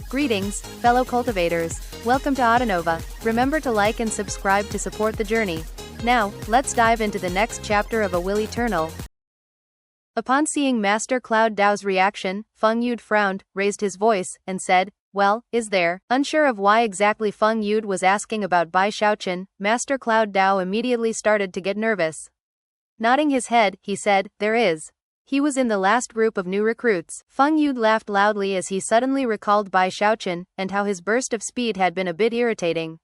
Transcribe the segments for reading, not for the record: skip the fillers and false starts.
Greetings, fellow cultivators. Welcome to Autonova. Remember to like and subscribe to support the journey. Now, let's dive into the next chapter of A Will Eternal. Upon seeing Master Cloud Dao's reaction, Feng Yude frowned, raised his voice, and said, "Well, is there?" Unsure of why exactly Feng Yude was asking about Bai Xiaochun, Master Cloud Dao immediately started to get nervous. Nodding his head, he said, "There is." He was in the last group of new recruits. Feng Yude laughed loudly as he suddenly recalled Bai Xiaochun, and how his burst of speed had been a bit irritating.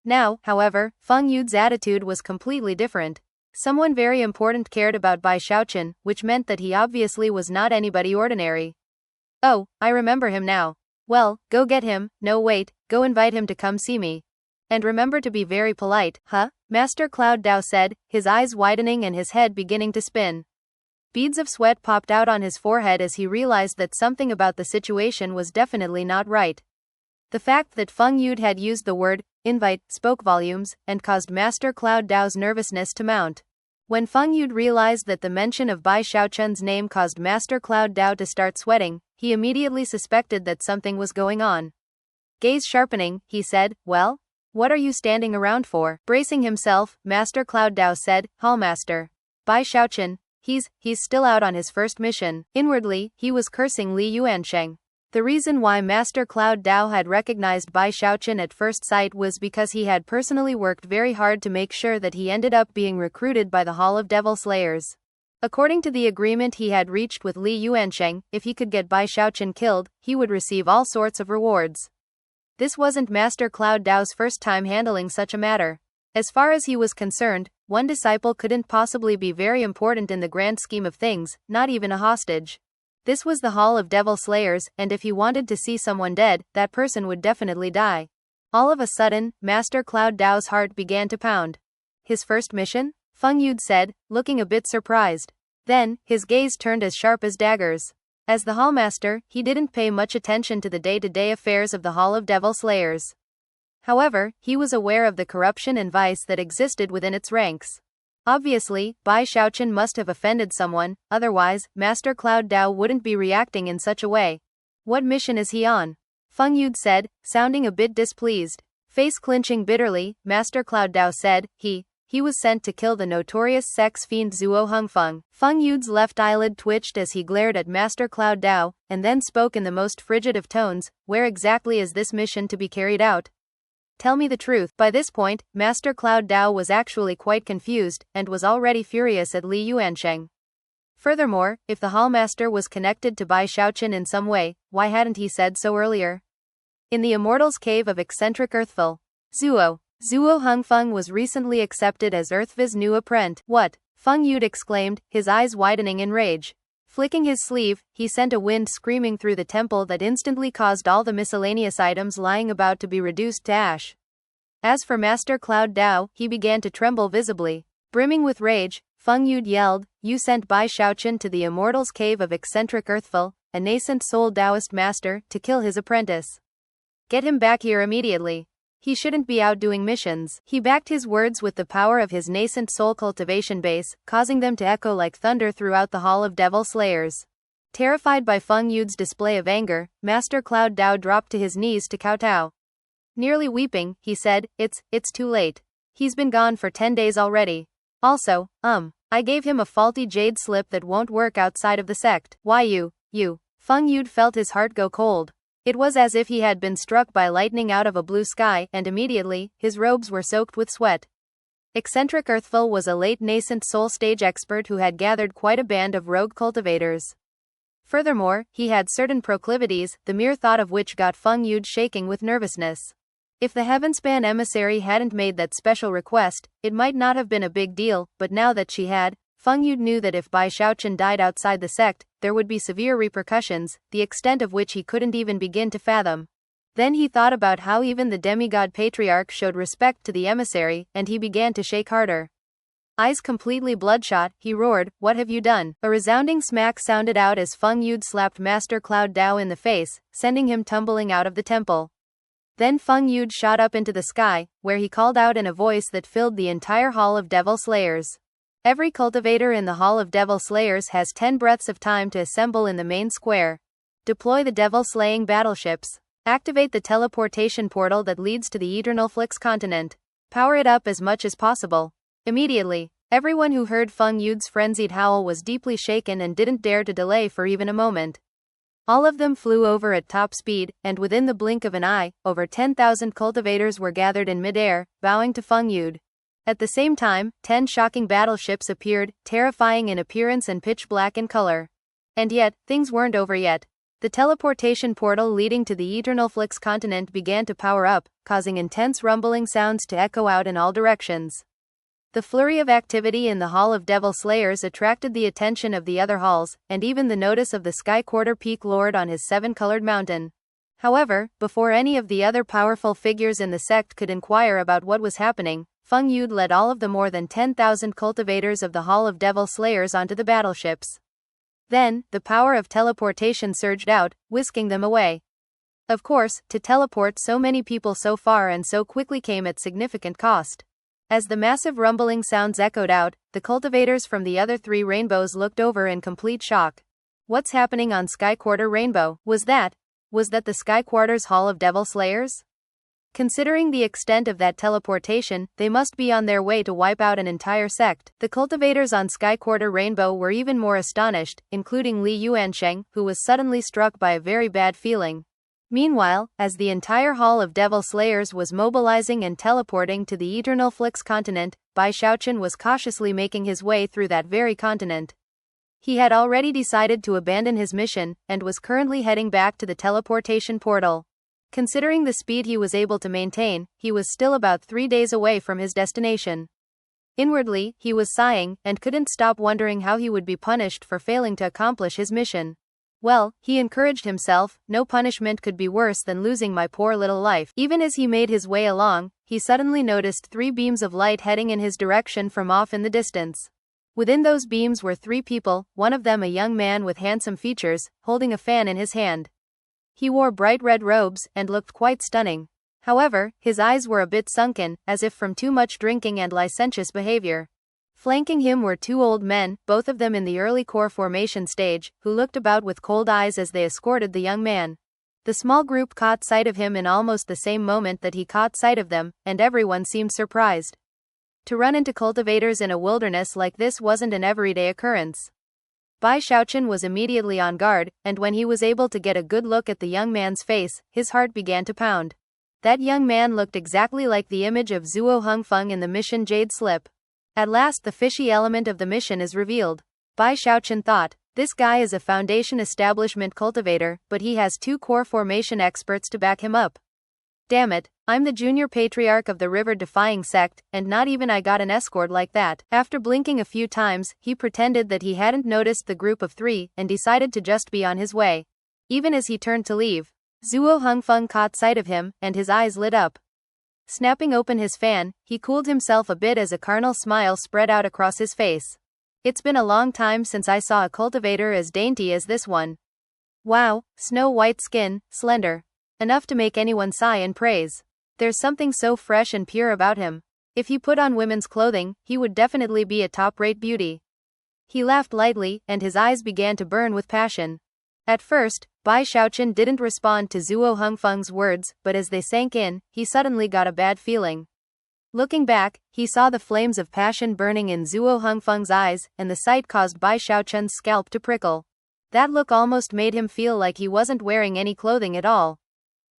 Now, however, Feng Yude's attitude was completely different. Someone very important cared about Bai Xiaochun, which meant that he obviously was not anybody ordinary. "Oh, I remember him now. Well, go get him. No wait, go invite him to come see me. And remember to be very polite, huh?" Master Cloud Dao said, his eyes widening and his head beginning to spin. Beads of sweat popped out on his forehead as he realized that something about the situation was definitely not right. The fact that Feng Yude had used the word invite spoke volumes and caused Master Cloud Dao's nervousness to mount. When Feng Yude realized that the mention of Bai Xiaochun's name caused Master Cloud Dao to start sweating, he immediately suspected that something was going on. Gaze sharpening, he said, "Well? What are you standing around for?" Bracing himself, Master Cloud Dao said, "Hallmaster. Bai Xiaochun. He's still out on his first mission." Inwardly, he was cursing Li Yuansheng. The reason why Master Cloud Dao had recognized Bai Xiaochun at first sight was because he had personally worked very hard to make sure that he ended up being recruited by the Hall of Devil Slayers. According to the agreement he had reached with Li Yuansheng, if he could get Bai Xiaochun killed, he would receive all sorts of rewards. This wasn't Master Cloud Dao's first time handling such a matter. As far as he was concerned, one disciple couldn't possibly be very important in the grand scheme of things, not even a hostage. This was the Hall of Devil Slayers, and if he wanted to see someone dead, that person would definitely die. All of a sudden, Master Cloud Dao's heart began to pound. "His first mission?" Feng Yude said, looking a bit surprised. Then, his gaze turned as sharp as daggers. As the Hallmaster, he didn't pay much attention to the day-to-day affairs of the Hall of Devil Slayers. However, he was aware of the corruption and vice that existed within its ranks. Obviously, Bai Xiaochun must have offended someone, otherwise, Master Cloud Dao wouldn't be reacting in such a way. "What mission is he on?" Feng Yude said, sounding a bit displeased. Face clenching bitterly, Master Cloud Dao said, He was sent to kill the notorious sex fiend Zuo Hongfeng." Feng Yude's left eyelid twitched as he glared at Master Cloud Dao, and then spoke in the most frigid of tones, "Where exactly is this mission to be carried out? Tell me the truth." By this point, Master Cloud Dao was actually quite confused, and was already furious at Li Yuansheng. Furthermore, if the Hallmaster was connected to Bai Xiaochun in some way, why hadn't he said so earlier? In the Immortals' cave of eccentric Earthful, Zuo Hongfeng was recently accepted as Earthvi's new apprentice. "What?" Feng Yude exclaimed, his eyes widening in rage. Flicking his sleeve, he sent a wind screaming through the temple that instantly caused all the miscellaneous items lying about to be reduced to ash. As for Master Cloud Dao, he began to tremble visibly. Brimming with rage, Feng Yude yelled, "You sent Bai Xiaochun to the Immortals' cave of eccentric Earthful, a nascent soul Taoist master, to kill his apprentice. Get him back here immediately. He shouldn't be out doing missions." He backed his words with the power of his nascent soul cultivation base, causing them to echo like thunder throughout the Hall of Devil Slayers. Terrified by Feng Yude's display of anger, Master Cloud Dao dropped to his knees to kowtow. Nearly weeping, he said, It's too late. He's been gone for 10 days already. Also, I gave him a faulty jade slip that won't work outside of the sect." "Why you?" Feng Yude felt his heart go cold. It was as if he had been struck by lightning out of a blue sky, and immediately, his robes were soaked with sweat. Eccentric Earthful was a late nascent soul stage expert who had gathered quite a band of rogue cultivators. Furthermore, he had certain proclivities, the mere thought of which got Feng Yude shaking with nervousness. If the Heavenspan emissary hadn't made that special request, it might not have been a big deal, but now that she had, Feng Yude knew that if Bai Xiaochun died outside the sect, there would be severe repercussions, the extent of which he couldn't even begin to fathom. Then he thought about how even the demigod patriarch showed respect to the emissary, and he began to shake harder. Eyes completely bloodshot, he roared, "What have you done?" A resounding smack sounded out as Feng Yude slapped Master Cloud Dao in the face, sending him tumbling out of the temple. Then Feng Yude shot up into the sky, where he called out in a voice that filled the entire Hall of Devil Slayers. Every cultivator in the Hall of Devil Slayers has 10 breaths of time to assemble in the main square. Deploy the devil-slaying battleships. Activate the teleportation portal that leads to the Eternal Flix continent. Power it up as much as possible. Immediately, everyone who heard Feng Yude's frenzied howl was deeply shaken and didn't dare to delay for even a moment. All of them flew over at top speed, and within the blink of an eye, over 10,000 cultivators were gathered in midair, bowing to Feng Yude. At the same time, 10 shocking battleships appeared, terrifying in appearance and pitch black in color. And yet, things weren't over yet. The teleportation portal leading to the Eternal Flix continent began to power up, causing intense rumbling sounds to echo out in all directions. The flurry of activity in the Hall of Devil Slayers attracted the attention of the other halls, and even the notice of the Sky Quarter Peak Lord on his seven-colored mountain. However, before any of the other powerful figures in the sect could inquire about what was happening, Feng Yude led all of the more than 10,000 cultivators of the Hall of Devil Slayers onto the battleships. Then, the power of teleportation surged out, whisking them away. Of course, to teleport so many people so far and so quickly came at significant cost. As the massive rumbling sounds echoed out, the cultivators from the other three rainbows looked over in complete shock. What's happening on Sky Quarter Rainbow? Was that the Sky Quarter's Hall of Devil Slayers? Considering the extent of that teleportation, they must be on their way to wipe out an entire sect. The cultivators on Sky Quarter Rainbow were even more astonished, including Li Yuansheng, who was suddenly struck by a very bad feeling. Meanwhile, as the entire Hall of Devil Slayers was mobilizing and teleporting to the Eternal Flix continent, Bai Xiaochun was cautiously making his way through that very continent. He had already decided to abandon his mission, and was currently heading back to the teleportation portal. Considering the speed he was able to maintain, he was still about 3 days away from his destination. Inwardly, he was sighing, and couldn't stop wondering how he would be punished for failing to accomplish his mission. Well, he encouraged himself, no punishment could be worse than losing my poor little life. Even as he made his way along, he suddenly noticed 3 beams of light heading in his direction from off in the distance. Within those beams were 3 people, one of them a young man with handsome features, holding a fan in his hand. He wore bright red robes, and looked quite stunning. However, his eyes were a bit sunken, as if from too much drinking and licentious behavior. Flanking him were 2 old men, both of them in the early core formation stage, who looked about with cold eyes as they escorted the young man. The small group caught sight of him in almost the same moment that he caught sight of them, and everyone seemed surprised. To run into cultivators in a wilderness like this wasn't an everyday occurrence. Bai Xiaochun was immediately on guard, and when he was able to get a good look at the young man's face, his heart began to pound. That young man looked exactly like the image of Zuo Hongfeng in the mission Jade Slip. At last the fishy element of the mission is revealed. Bai Xiaochun thought, this guy is a foundation establishment cultivator, but he has 2 core formation experts to back him up. Damn it, I'm the junior patriarch of the river-defying sect, and not even I got an escort like that. After blinking a few times, he pretended that he hadn't noticed the group of 3, and decided to just be on his way. Even as he turned to leave, Zuo Hongfeng caught sight of him, and his eyes lit up. Snapping open his fan, he cooled himself a bit as a carnal smile spread out across his face. It's been a long time since I saw a cultivator as dainty as this one. Wow, snow-white skin, slender. Enough to make anyone sigh in praise. There's something so fresh and pure about him. If he put on women's clothing, he would definitely be a top-rate beauty. He laughed lightly, and his eyes began to burn with passion. At first, Bai Xiaochun didn't respond to Zuo Hongfeng's words, but as they sank in, he suddenly got a bad feeling. Looking back, he saw the flames of passion burning in Zuo Hongfeng's eyes, and the sight caused Bai Xiaochun's scalp to prickle. That look almost made him feel like he wasn't wearing any clothing at all.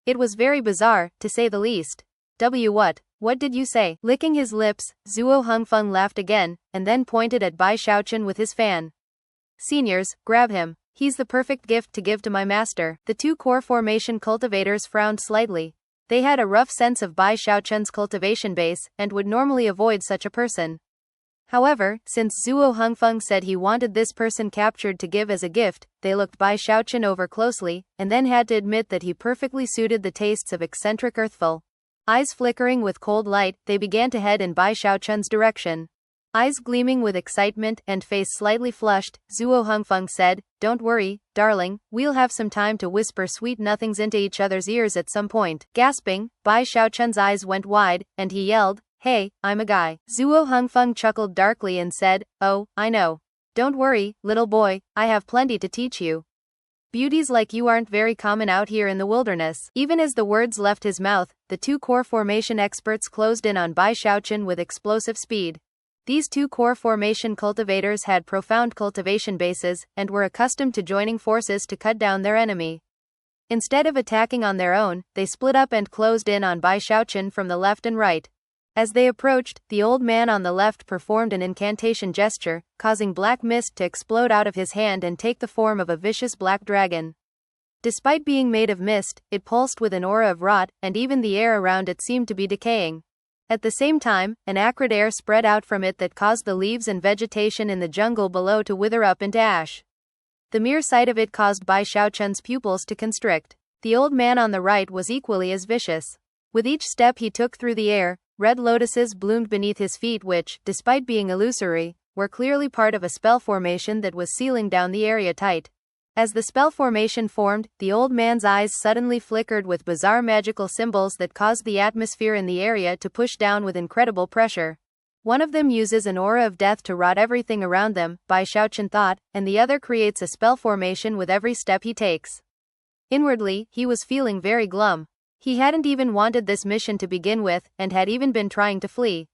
It was very bizarre, to say the least. What did you say? Licking his lips, Zuo Hongfeng laughed again, and then pointed at Bai Xiaochun with his fan. Seniors, grab him. He's the perfect gift to give to my master. The 2 core formation cultivators frowned slightly. They had a rough sense of Bai Xiaochun's cultivation base, and would normally avoid such a person. However, since Zuo Hongfeng said he wanted this person captured to give as a gift, they looked Bai Xiaochun over closely, and then had to admit that he perfectly suited the tastes of eccentric Earthful. Eyes flickering with cold light, they began to head in Bai Xiaochun's direction. Eyes gleaming with excitement and face slightly flushed, Zuo Hongfeng said, "Don't worry, darling, we'll have some time to whisper sweet nothings into each other's ears at some point." Gasping, Bai Xiaochun's eyes went wide, and he yelled, "Hey, I'm a guy." Zuo Hongfeng chuckled darkly and said, "Oh, I know. Don't worry, little boy, I have plenty to teach you." Beauties like you aren't very common out here in the wilderness." Even as the words left his mouth, the two core formation experts closed in on Bai Xiaochun with explosive speed. These two core formation cultivators had profound cultivation bases, and were accustomed to joining forces to cut down their enemy. Instead of attacking on their own, they split up and closed in on Bai Xiaochun from the left and right. As they approached, the old man on the left performed an incantation gesture, causing black mist to explode out of his hand and take the form of a vicious black dragon. Despite being made of mist, it pulsed with an aura of rot, and even the air around it seemed to be decaying. At the same time, an acrid air spread out from it that caused the leaves and vegetation in the jungle below to wither up into ash. The mere sight of it caused Bai Xiaochun's pupils to constrict. The old man on the right was equally as vicious. With each step he took through the air, red lotuses bloomed beneath his feet which, despite being illusory, were clearly part of a spell formation that was sealing down the area tight. As the spell formation formed, the old man's eyes suddenly flickered with bizarre magical symbols that caused the atmosphere in the area to push down with incredible pressure. One of them uses an aura of death to rot everything around them, Bai Xiaochun thought, and the other creates a spell formation with every step he takes. Inwardly, he was feeling very glum. He hadn't even wanted this mission to begin with, and had even been trying to flee.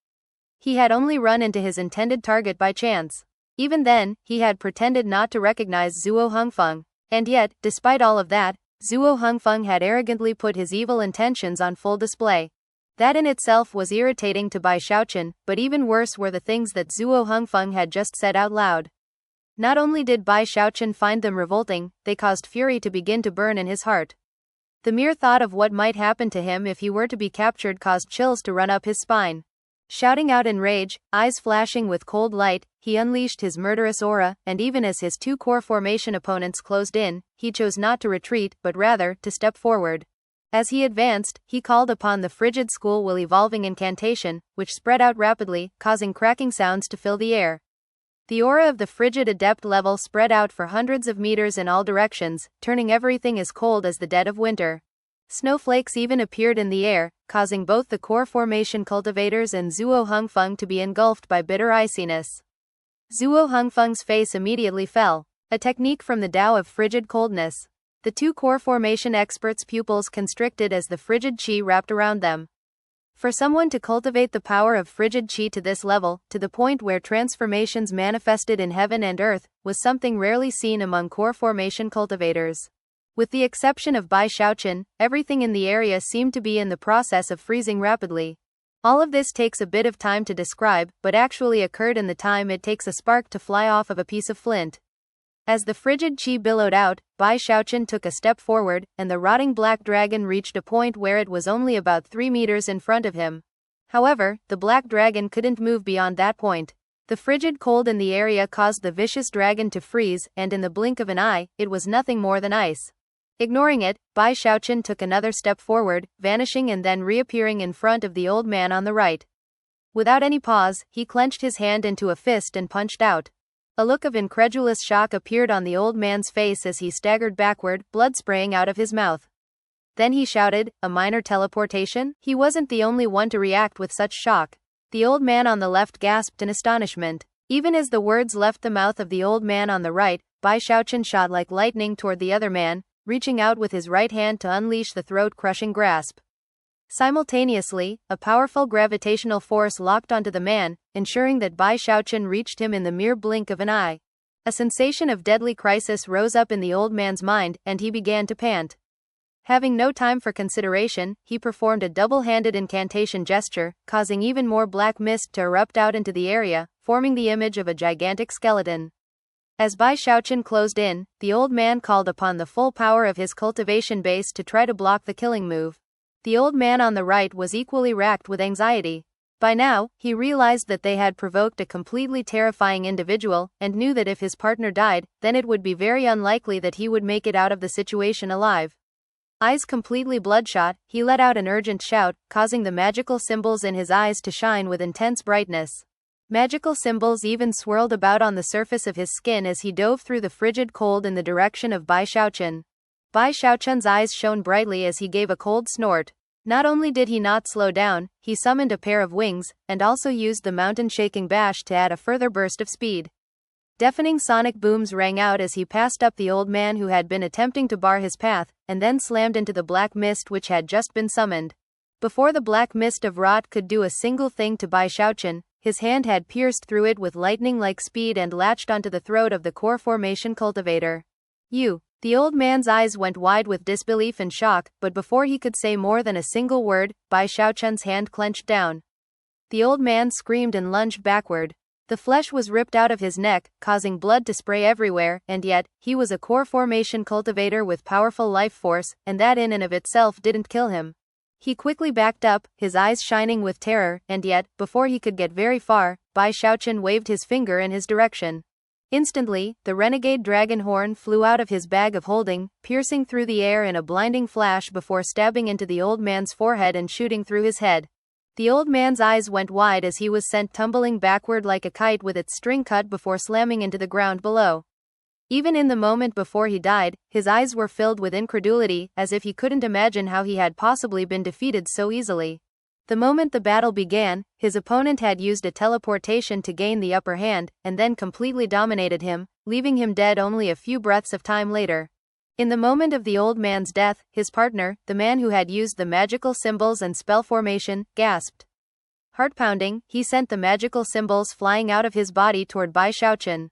He had only run into his intended target by chance. Even then, he had pretended not to recognize Zuo Hongfeng. And yet, despite all of that, Zuo Hongfeng had arrogantly put his evil intentions on full display. That in itself was irritating to Bai Xiaochun, but even worse were the things that Zuo Hongfeng had just said out loud. Not only did Bai Xiaochun find them revolting, they caused fury to begin to burn in his heart. The mere thought of what might happen to him if he were to be captured caused chills to run up his spine. Shouting out in rage, eyes flashing with cold light, he unleashed his murderous aura, and even as his two core formation opponents closed in, he chose not to retreat, but rather, to step forward. As he advanced, he called upon the frigid school will evolving incantation, which spread out rapidly, causing cracking sounds to fill the air. The aura of the frigid adept level spread out for hundreds of meters in all directions, turning everything as cold as the dead of winter. Snowflakes even appeared in the air, causing both the core formation cultivators and Zuo Hongfeng to be engulfed by bitter iciness. Zuo Hongfeng's face immediately fell, a technique from the Tao of frigid coldness. The two core formation experts' pupils constricted as the frigid qi wrapped around them. For someone to cultivate the power of frigid qi to this level, to the point where transformations manifested in heaven and earth, was something rarely seen among core formation cultivators. With the exception of Bai Xiaochun, everything in the area seemed to be in the process of freezing rapidly. All of this takes a bit of time to describe, but actually occurred in the time it takes a spark to fly off of a piece of flint. As the frigid qi billowed out, Bai Xiaochun took a step forward, and the rotting black dragon reached a point where it was only about 3 meters in front of him. However, the black dragon couldn't move beyond that point. The frigid cold in the area caused the vicious dragon to freeze, and in the blink of an eye, it was nothing more than ice. Ignoring it, Bai Xiaochun took another step forward, vanishing and then reappearing in front of the old man on the right. Without any pause, he clenched his hand into a fist and punched out. A look of incredulous shock appeared on the old man's face as he staggered backward, blood spraying out of his mouth. Then he shouted, "A minor teleportation?" He wasn't the only one to react with such shock. The old man on the left gasped in astonishment. Even as the words left the mouth of the old man on the right, Bai Xiaochun shot like lightning toward the other man, reaching out with his right hand to unleash the throat-crushing grasp. Simultaneously, a powerful gravitational force locked onto the man, ensuring that Bai Xiaochun reached him in the mere blink of an eye. A sensation of deadly crisis rose up in the old man's mind, and he began to pant. Having no time for consideration, he performed a double-handed incantation gesture, causing even more black mist to erupt out into the area, forming the image of a gigantic skeleton. As Bai Xiaochun closed in, the old man called upon the full power of his cultivation base to try to block the killing move. The old man on the right was equally racked with anxiety. By now, he realized that they had provoked a completely terrifying individual, and knew that if his partner died, then it would be very unlikely that he would make it out of the situation alive. Eyes completely bloodshot, he let out an urgent shout, causing the magical symbols in his eyes to shine with intense brightness. Magical symbols even swirled about on the surface of his skin as he dove through the frigid cold in the direction of Bai Xiaochun. Bai Xiaochun's eyes shone brightly as he gave a cold snort. Not only did he not slow down, he summoned a pair of wings, and also used the mountain-shaking bash to add a further burst of speed. Deafening sonic booms rang out as he passed up the old man who had been attempting to bar his path, and then slammed into the black mist which had just been summoned. Before the black mist of rot could do a single thing to Bai Xiaochun, his hand had pierced through it with lightning-like speed and latched onto the throat of the core formation cultivator. You. The old man's eyes went wide with disbelief and shock, but before he could say more than a single word, Bai Xiaochun's hand clenched down. The old man screamed and lunged backward. The flesh was ripped out of his neck, causing blood to spray everywhere, and yet, he was a core formation cultivator with powerful life force, and that in and of itself didn't kill him. He quickly backed up, his eyes shining with terror, and yet, before he could get very far, Bai Xiaochun waved his finger in his direction. Instantly, the renegade dragon horn flew out of his bag of holding, piercing through the air in a blinding flash before stabbing into the old man's forehead and shooting through his head. The old man's eyes went wide as he was sent tumbling backward like a kite with its string cut before slamming into the ground below. Even in the moment before he died, his eyes were filled with incredulity, as if he couldn't imagine how he had possibly been defeated so easily. The moment the battle began, his opponent had used a teleportation to gain the upper hand, and then completely dominated him, leaving him dead only a few breaths of time later. In the moment of the old man's death, his partner, the man who had used the magical symbols and spell formation, gasped. Heart-pounding, he sent the magical symbols flying out of his body toward Bai Xiaochun.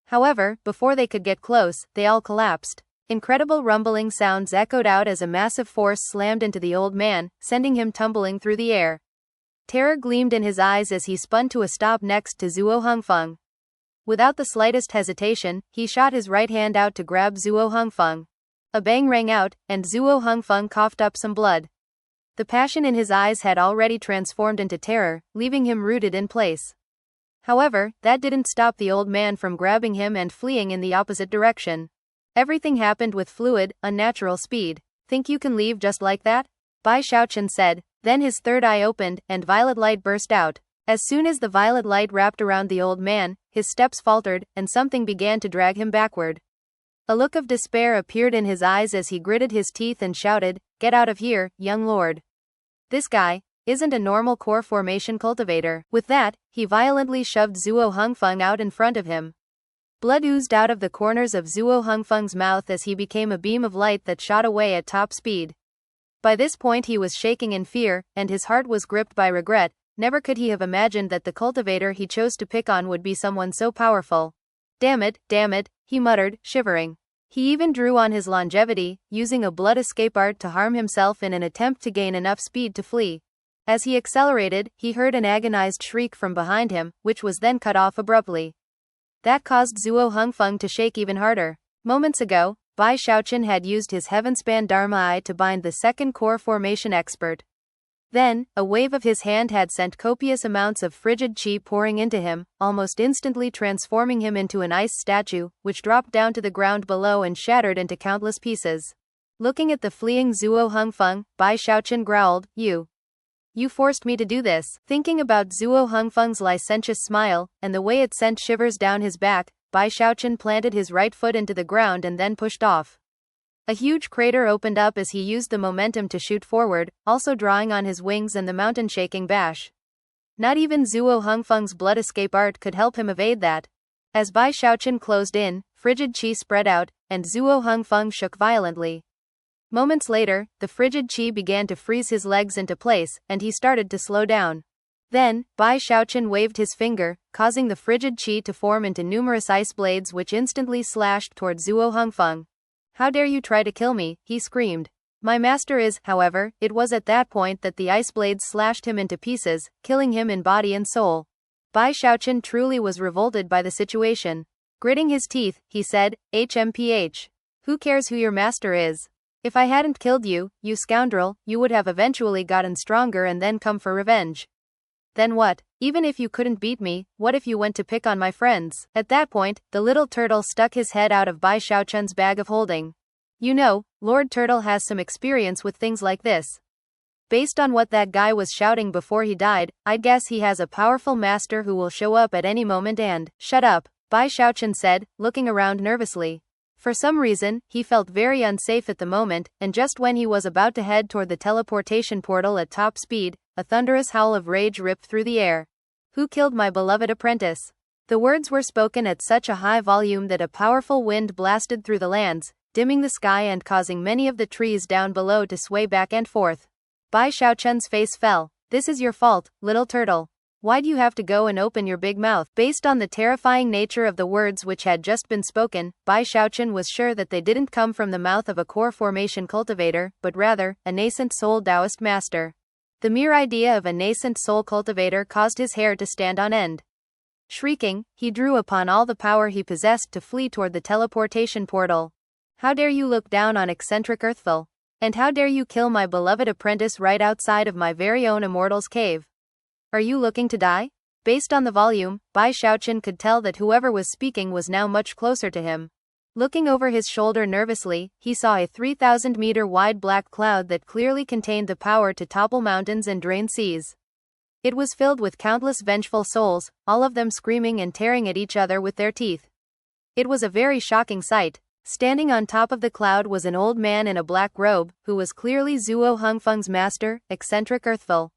However, before they could get close, they all collapsed. Incredible rumbling sounds echoed out as a massive force slammed into the old man, sending him tumbling through the air. Terror gleamed in his eyes as he spun to a stop next to Zhuo Hongfeng. Without the slightest hesitation, he shot his right hand out to grab Zhuo Hongfeng. A bang rang out, and Zhuo Hongfeng coughed up some blood. The passion in his eyes had already transformed into terror, leaving him rooted in place. However, that didn't stop the old man from grabbing him and fleeing in the opposite direction. Everything happened with fluid, unnatural speed. Think you can leave just like that? Bai Xiaochun said, then his third eye opened, and violet light burst out. As soon as the violet light wrapped around the old man, his steps faltered, and something began to drag him backward. A look of despair appeared in his eyes as he gritted his teeth and shouted, "Get out of here, young lord. This guy isn't a normal core formation cultivator." With that, he violently shoved Zhuo Hongfeng out in front of him. Blood oozed out of the corners of Zhuo Hongfeng's mouth as he became a beam of light that shot away at top speed. By this point he was shaking in fear, and his heart was gripped by regret. Never could he have imagined that the cultivator he chose to pick on would be someone so powerful. Damn it, he muttered, shivering. He even drew on his longevity, using a blood escape art to harm himself in an attempt to gain enough speed to flee. As he accelerated, he heard an agonized shriek from behind him, which was then cut off abruptly. That caused Zhuo Hongfeng to shake even harder. Moments ago, Bai Xiaochun had used his heavenspan Dharma Eye to bind the second core formation expert. Then, a wave of his hand had sent copious amounts of frigid qi pouring into him, almost instantly transforming him into an ice statue, which dropped down to the ground below and shattered into countless pieces. Looking at the fleeing Zhuo Hongfeng, Bai Xiaochun growled, You forced me to do this." Thinking about Zhuo Hongfeng's licentious smile, and the way it sent shivers down his back, Bai Xiaochun planted his right foot into the ground and then pushed off. A huge crater opened up as he used the momentum to shoot forward, also drawing on his wings and the mountain-shaking bash. Not even Zhuo Hongfeng's blood escape art could help him evade that. As Bai Xiaochun closed in, frigid qi spread out, and Zhuo Hongfeng shook violently. Moments later, the frigid qi began to freeze his legs into place, and he started to slow down. Then, Bai Xiaochun waved his finger, causing the frigid qi to form into numerous ice blades which instantly slashed toward Zhuo Hongfeng. "How dare you try to kill me," he screamed. "My master is," however, it was at that point that the ice blades slashed him into pieces, killing him in body and soul. Bai Xiaochun truly was revolted by the situation. Gritting his teeth, he said, "HMPH. Who cares who your master is? If I hadn't killed you, you scoundrel, you would have eventually gotten stronger and then come for revenge. Then what? Even if you couldn't beat me, what if you went to pick on my friends?" At that point, the little turtle stuck his head out of Bai Xiaochun's bag of holding. "You know, Lord Turtle has some experience with things like this. Based on what that guy was shouting before he died, I'd guess he has a powerful master who will show up at any moment and..." "Shut up," Bai Xiaochun said, looking around nervously. For some reason, he felt very unsafe at the moment, and just when he was about to head toward the teleportation portal at top speed, a thunderous howl of rage ripped through the air. "Who killed my beloved apprentice? The words were spoken at such a high volume that a powerful wind blasted through the lands, dimming the sky and causing many of the trees down below to sway back and forth. Bai Xiaochun's face fell. This is your fault, little turtle. Why'd you have to go and open your big mouth? Based on the terrifying nature of the words which had just been spoken, Bai Xiaochun was sure that they didn't come from the mouth of a core formation cultivator, but rather, a nascent soul Taoist master. The mere idea of a nascent soul cultivator caused his hair to stand on end. Shrieking, he drew upon all the power he possessed to flee toward the teleportation portal. How dare you look down on eccentric Earthful? And how dare you kill my beloved apprentice right outside of my very own immortals cave? Are you looking to die? Based on the volume, Bai Xiaochun could tell that whoever was speaking was now much closer to him. Looking over his shoulder nervously, he saw a 3,000-meter wide black cloud that clearly contained the power to topple mountains and drain seas. It was filled with countless vengeful souls, all of them screaming and tearing at each other with their teeth. It was a very shocking sight. Standing on top of the cloud was an old man in a black robe, who was clearly Zuo Hongfeng's master, eccentric Earthful.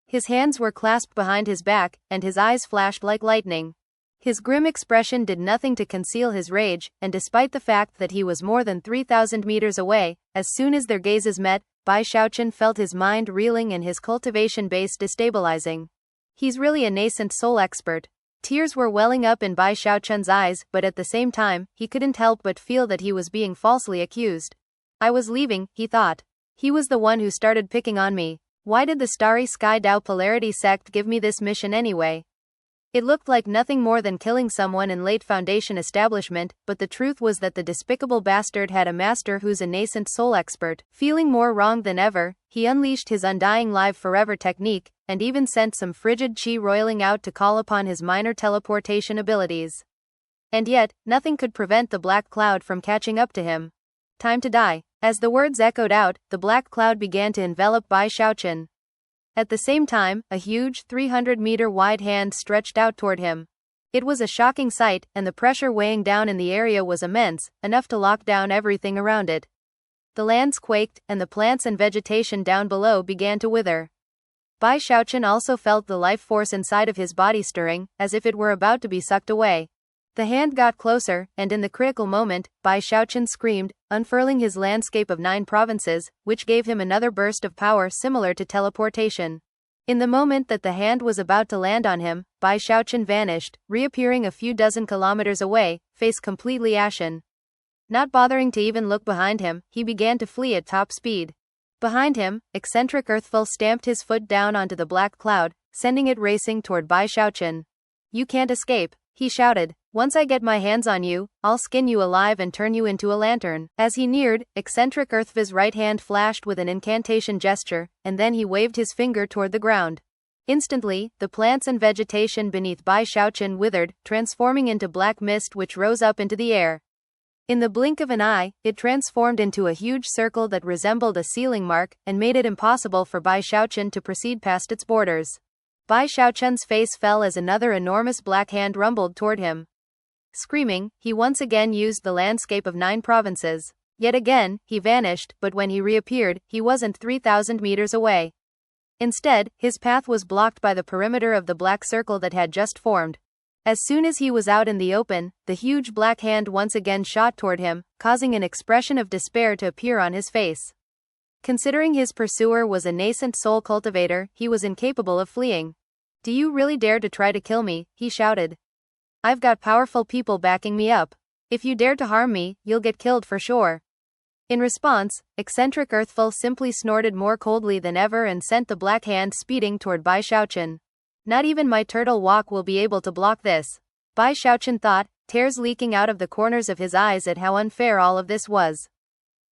His hands were clasped behind his back, and his eyes flashed like lightning. His grim expression did nothing to conceal his rage, and despite the fact that he was more than 3,000 meters away, as soon as their gazes met, Bai Xiaochun felt his mind reeling and his cultivation base destabilizing. He's really a nascent soul expert. Tears were welling up in Bai Xiaochun's eyes, but at the same time, he couldn't help but feel that he was being falsely accused. I was leaving, he thought. He was the one who started picking on me. Why did the Starry Sky Tao Polarity sect give me this mission anyway? It looked like nothing more than killing someone in late Foundation establishment, but the truth was that the despicable bastard had a master who's a nascent soul expert. Feeling more wrong than ever, he unleashed his undying live forever technique, and even sent some frigid chi roiling out to call upon his minor teleportation abilities. And yet, nothing could prevent the black cloud from catching up to him. Time to die. As the words echoed out, the black cloud began to envelop Bai Xiaochun. At the same time, a huge 300-meter wide hand stretched out toward him. It was a shocking sight, and the pressure weighing down in the area was immense, enough to lock down everything around it. The lands quaked, and the plants and vegetation down below began to wither. Bai Xiaochun also felt the life force inside of his body stirring, as if it were about to be sucked away. The hand got closer, and in the critical moment, Bai Xiaochun screamed, unfurling his landscape of 9 provinces, which gave him another burst of power similar to teleportation. In the moment that the hand was about to land on him, Bai Xiaochun vanished, reappearing a few dozen kilometers away, face completely ashen. Not bothering to even look behind him, he began to flee at top speed. Behind him, eccentric Earthful stamped his foot down onto the black cloud, sending it racing toward Bai Xiaochun. You can't escape, he shouted. Once I get my hands on you, I'll skin you alive and turn you into a lantern. As he neared, eccentric Earthful's right hand flashed with an incantation gesture, and then he waved his finger toward the ground. Instantly, the plants and vegetation beneath Bai Xiaochun withered, transforming into black mist which rose up into the air. In the blink of an eye, it transformed into a huge circle that resembled a sealing mark, and made it impossible for Bai Xiaochun to proceed past its borders. Bai Xiaochun's face fell as another enormous black hand rumbled toward him. Screaming, he once again used the landscape of 9 provinces. Yet again, he vanished, but when he reappeared, he wasn't 3,000 meters away. Instead, his path was blocked by the perimeter of the black circle that had just formed. As soon as he was out in the open, the huge black hand once again shot toward him, causing an expression of despair to appear on his face. Considering his pursuer was a nascent soul cultivator, he was incapable of fleeing. Do you really dare to try to kill me? He shouted. I've got powerful people backing me up. If you dare to harm me, you'll get killed for sure. In response, eccentric Earthful simply snorted more coldly than ever and sent the black hand speeding toward Bai Xiaochun. Not even my turtle walk will be able to block this. Bai Xiaochun thought, tears leaking out of the corners of his eyes at how unfair all of this was.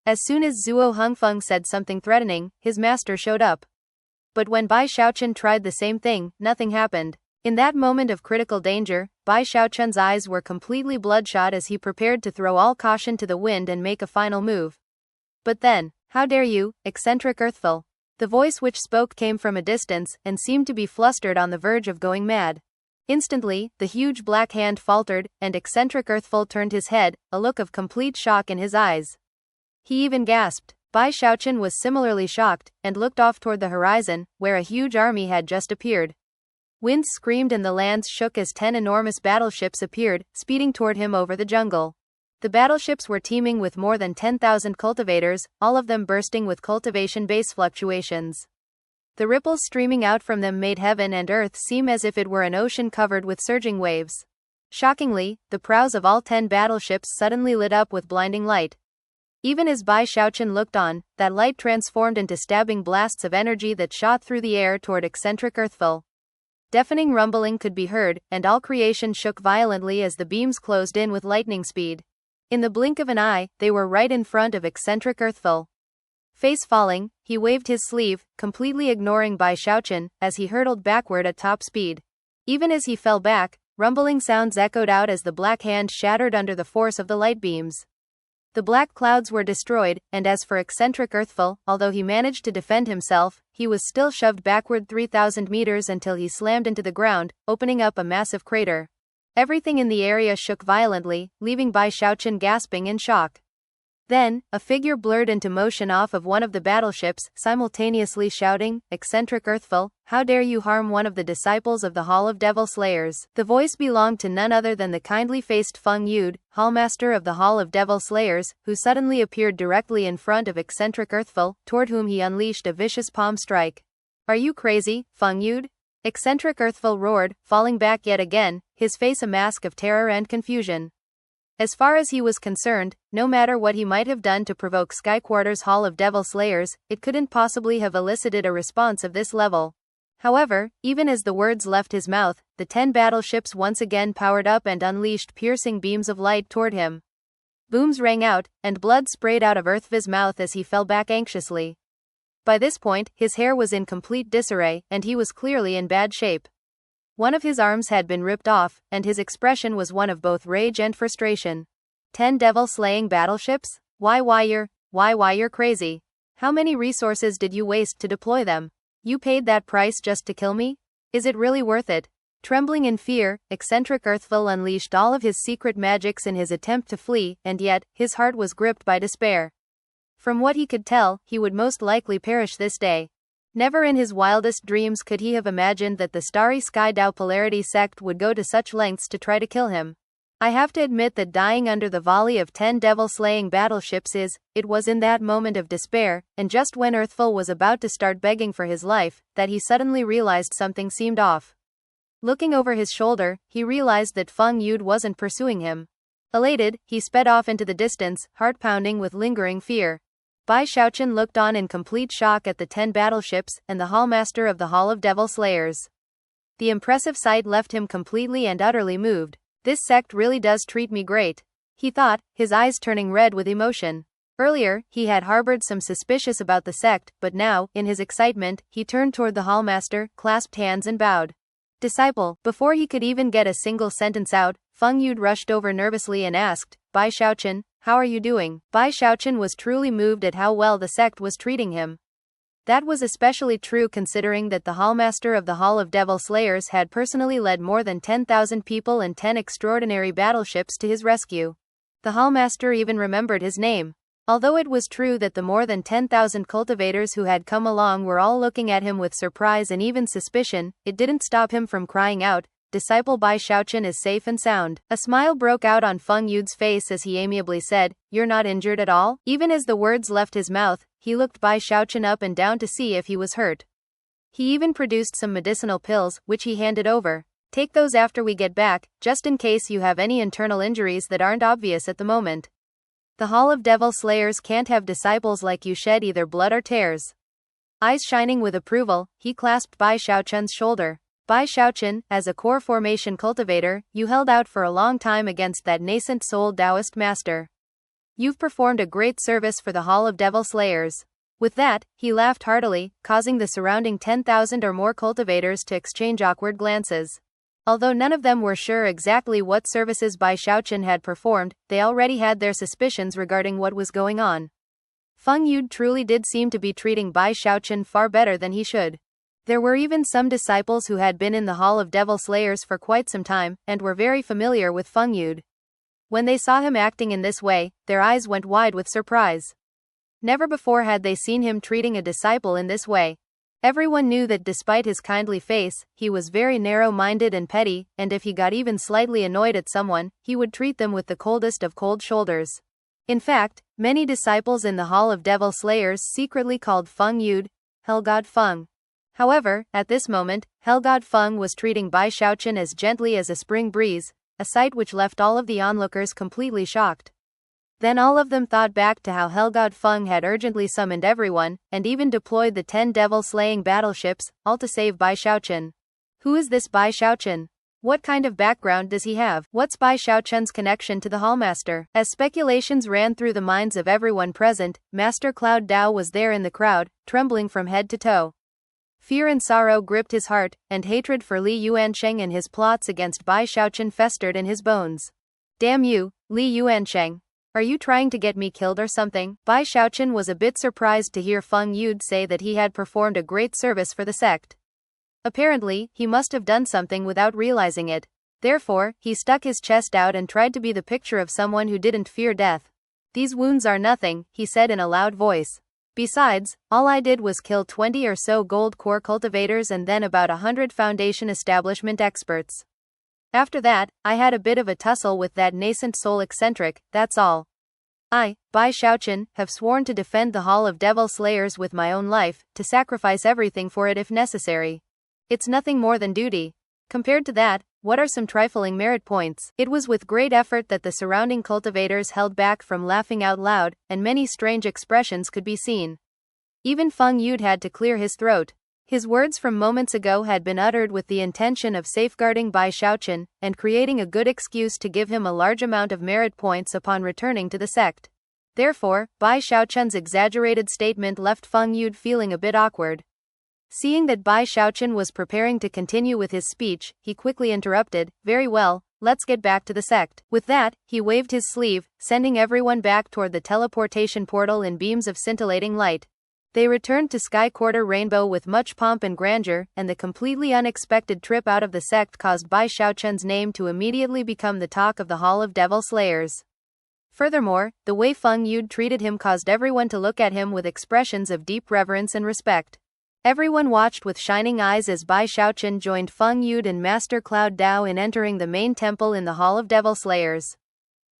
As soon as Zuo Hongfeng said something threatening, his master showed up. But when Bai Xiaochun tried the same thing, nothing happened. In that moment of critical danger, Bai Xiaochun's eyes were completely bloodshot as he prepared to throw all caution to the wind and make a final move. But then, how dare you, eccentric Earthful? The voice which spoke came from a distance, and seemed to be flustered on the verge of going mad. Instantly, the huge black hand faltered, and eccentric Earthful turned his head, a look of complete shock in his eyes. He even gasped. Bai Xiaochun was similarly shocked, and looked off toward the horizon, where a huge army had just appeared. Winds screamed and the lands shook as 10 enormous battleships appeared, speeding toward him over the jungle. The battleships were teeming with more than 10,000 cultivators, all of them bursting with cultivation base fluctuations. The ripples streaming out from them made heaven and earth seem as if it were an ocean covered with surging waves. Shockingly, the prows of all 10 battleships suddenly lit up with blinding light. Even as Bai Xiaochun looked on, that light transformed into stabbing blasts of energy that shot through the air toward eccentric Earthful. Deafening rumbling could be heard, and all creation shook violently as the beams closed in with lightning speed. In the blink of an eye, they were right in front of eccentric Earthful. Face falling, he waved his sleeve, completely ignoring Bai Xiaochun, as he hurtled backward at top speed. Even as he fell back, rumbling sounds echoed out as the black hand shattered under the force of the light beams. The black clouds were destroyed, and as for eccentric Earthful, although he managed to defend himself, he was still shoved backward 3,000 meters until he slammed into the ground, opening up a massive crater. Everything in the area shook violently, leaving Bai Xiaochun gasping in shock. Then, a figure blurred into motion off of one of the battleships, simultaneously shouting, "Eccentric Earthful, how dare you harm one of the disciples of the Hall of Devil Slayers?" The voice belonged to none other than the kindly-faced Feng Yud, Hallmaster of the Hall of Devil Slayers, who suddenly appeared directly in front of Eccentric Earthful, toward whom he unleashed a vicious palm strike. "Are you crazy, Feng Yud?" Eccentric Earthful roared, falling back yet again, his face a mask of terror and confusion. As far as he was concerned, no matter what he might have done to provoke Skyquarter's Hall of Devil Slayers, it couldn't possibly have elicited a response of this level. However, even as the words left his mouth, the 10 battleships once again powered up and unleashed piercing beams of light toward him. Booms rang out, and blood sprayed out of Earthvi's mouth as he fell back anxiously. By this point, his hair was in complete disarray, and he was clearly in bad shape. One of his arms had been ripped off, and his expression was one of both rage and frustration. 10 devil-slaying battleships? Why you're crazy. How many resources did you waste to deploy them? You paid that price just to kill me? Is it really worth it? Trembling in fear, eccentric Earthful unleashed all of his secret magics in his attempt to flee, and yet, his heart was gripped by despair. From what he could tell, he would most likely perish this day. Never in his wildest dreams could he have imagined that the Starry Sky Dao Polarity sect would go to such lengths to try to kill him. I have to admit that dying under the volley of 10 devil-slaying battleships it was in that moment of despair, and just when Earthful was about to start begging for his life, that he suddenly realized something seemed off. Looking over his shoulder, he realized that Feng Yud wasn't pursuing him. Elated, he sped off into the distance, heart pounding with lingering fear. Bai Xiaochun looked on in complete shock at the 10 battleships and the Hallmaster of the Hall of Devil Slayers. The impressive sight left him completely and utterly moved. This sect really does treat me great, he thought, his eyes turning red with emotion. Earlier, he had harbored some suspicion about the sect, but now, in his excitement, he turned toward the Hallmaster, clasped hands and bowed. "Disciple." Before he could even get a single sentence out, Feng Yud rushed over nervously and asked, "Bai Xiaochun, how are you doing?" Bai Xiaochun was truly moved at how well the sect was treating him. That was especially true considering that the Hallmaster of the Hall of Devil Slayers had personally led more than 10,000 people and 10 extraordinary battleships to his rescue. The Hallmaster even remembered his name. Although it was true that the more than 10,000 cultivators who had come along were all looking at him with surprise and even suspicion, it didn't stop him from crying out, "Disciple Bai Xiaochun is safe and sound." A smile broke out on Feng Yud's face as he amiably said, "You're not injured at all?" Even as the words left his mouth, he looked Bai Xiaochun up and down to see if he was hurt. He even produced some medicinal pills, which he handed over. "Take those after we get back, just in case you have any internal injuries that aren't obvious at the moment. The Hall of Devil Slayers can't have disciples like you shed either blood or tears." Eyes shining with approval, he clasped Bai Xiaochun's shoulder. "Bai Xiaochun, as a core formation cultivator, you held out for a long time against that nascent soul Taoist master. You've performed a great service for the Hall of Devil Slayers." With that, he laughed heartily, causing the surrounding 10,000 or more cultivators to exchange awkward glances. Although none of them were sure exactly what services Bai Xiaochun had performed, they already had their suspicions regarding what was going on. Feng Yud truly did seem to be treating Bai Xiaochun far better than he should. There were even some disciples who had been in the Hall of Devil Slayers for quite some time, and were very familiar with Feng Yud. When they saw him acting in this way, their eyes went wide with surprise. Never before had they seen him treating a disciple in this way. Everyone knew that despite his kindly face, he was very narrow-minded and petty, and if he got even slightly annoyed at someone, he would treat them with the coldest of cold shoulders. In fact, many disciples in the Hall of Devil Slayers secretly called Feng Yude, Hell God Feng. However, at this moment, Hell God Feng was treating Bai Xiaochun as gently as a spring breeze, a sight which left all of the onlookers completely shocked. Then all of them thought back to how Hell God Feng had urgently summoned everyone, and even deployed the 10 devil-slaying battleships, all to save Bai Xiaochun. Who is this Bai Xiaochun? What kind of background does he have? What's Bai Xiaochun's connection to the Hallmaster? As speculations ran through the minds of everyone present, Master Cloud Dao was there in the crowd, trembling from head to toe. Fear and sorrow gripped his heart, and hatred for Li Yuansheng and his plots against Bai Xiaochun festered in his bones. Damn you, Li Yuansheng. Are you trying to get me killed or something? Bai Xiaochun was a bit surprised to hear Feng Yude say that he had performed a great service for the sect. Apparently, he must have done something without realizing it. Therefore, he stuck his chest out and tried to be the picture of someone who didn't fear death. These wounds are nothing, he said in a loud voice. Besides, all I did was kill 20 or so gold core cultivators and then about 100 foundation establishment experts. After that, I had a bit of a tussle with that nascent soul eccentric, that's all. I, Bai Xiaochun, have sworn to defend the Hall of Devil Slayers with my own life, to sacrifice everything for it if necessary. It's nothing more than duty. Compared to that, what are some trifling merit points? It was with great effort that the surrounding cultivators held back from laughing out loud, and many strange expressions could be seen. Even Feng Yude had to clear his throat. His words from moments ago had been uttered with the intention of safeguarding Bai Xiaochun, and creating a good excuse to give him a large amount of merit points upon returning to the sect. Therefore, Bai Xiaochun's exaggerated statement left Feng Yude feeling a bit awkward. Seeing that Bai Xiaochun was preparing to continue with his speech, he quickly interrupted, "Very well, let's get back to the sect." With that, he waved his sleeve, sending everyone back toward the teleportation portal in beams of scintillating light. They returned to Sky Quarter Rainbow with much pomp and grandeur, and the completely unexpected trip out of the sect caused Bai Xiaochun's name to immediately become the talk of the Hall of Devil Slayers. Furthermore, the way Feng Yude treated him caused everyone to look at him with expressions of deep reverence and respect. Everyone watched with shining eyes as Bai Xiaochun joined Feng Yude and Master Cloud Dao in entering the main temple in the Hall of Devil Slayers.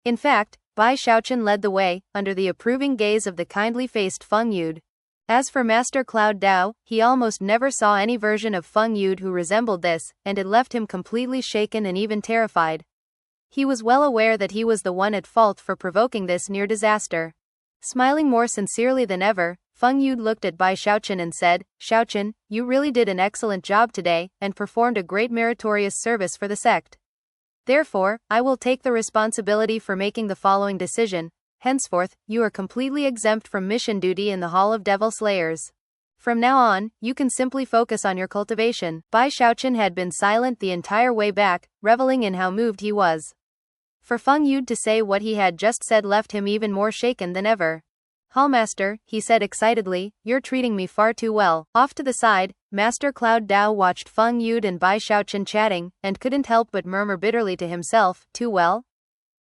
In fact, Bai Xiaochun led the way, under the approving gaze of the kindly-faced Feng Yude. As for Master Cloud Dao, he almost never saw any version of Feng Yude who resembled this, and it left him completely shaken and even terrified. He was well aware that he was the one at fault for provoking this near disaster. Smiling more sincerely than ever, Feng Yude looked at Bai Xiaochun and said, "Xiaochun, you really did an excellent job today, and performed a great meritorious service for the sect. Therefore, I will take the responsibility for making the following decision. Henceforth, you are completely exempt from mission duty in the Hall of Devil Slayers. From now on, you can simply focus on your cultivation." Bai Xiaochun had been silent the entire way back, reveling in how moved he was. For Feng Yude to say what he had just said left him even more shaken than ever. "Hallmaster," he said excitedly, "you're treating me far too well." Off to the side, Master Cloud Dao watched Feng Yude and Bai Xiaochun chatting, and couldn't help but murmur bitterly to himself, "Too well?